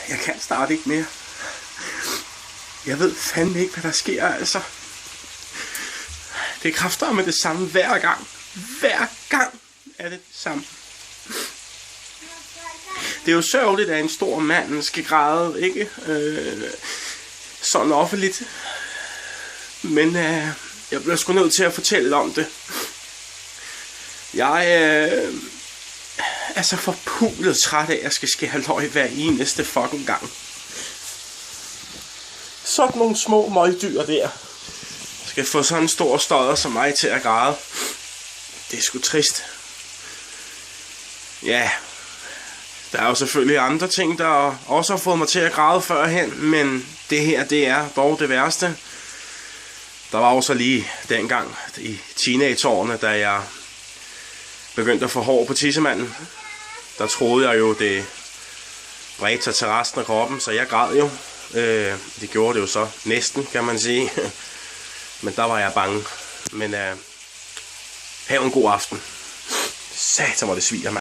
Jeg kan snart ikke mere. Jeg ved fandme ikke, hvad der sker, altså. Det kræfter med det samme hver gang. Hver gang er det samme. Det er jo sørgeligt, at en stor mand skal græde, ikke? Sådan offentligt. Men jeg bliver sgu nødt til at fortælle om det. Jeg er så forpulet træt af, at jeg skal skære løg hver eneste fucking gang. Sådan nogle små møgdyr der skal få sådan en stor stodder som mig til at græde. Det er sgu trist. Ja, der er jo selvfølgelig andre ting, der også har fået mig til at græde førhen, men det her, det er dog det værste. Der var jo så lige dengang i teenageårene, da jeg begyndte at få hår på tissemanden. Der troede jeg jo, det bredte sig til resten af kroppen, så jeg græd jo. Det gjorde det jo så næsten, kan man sige. Men der var jeg bange. Men have en god aften. Satan, hvor det sviger, mand.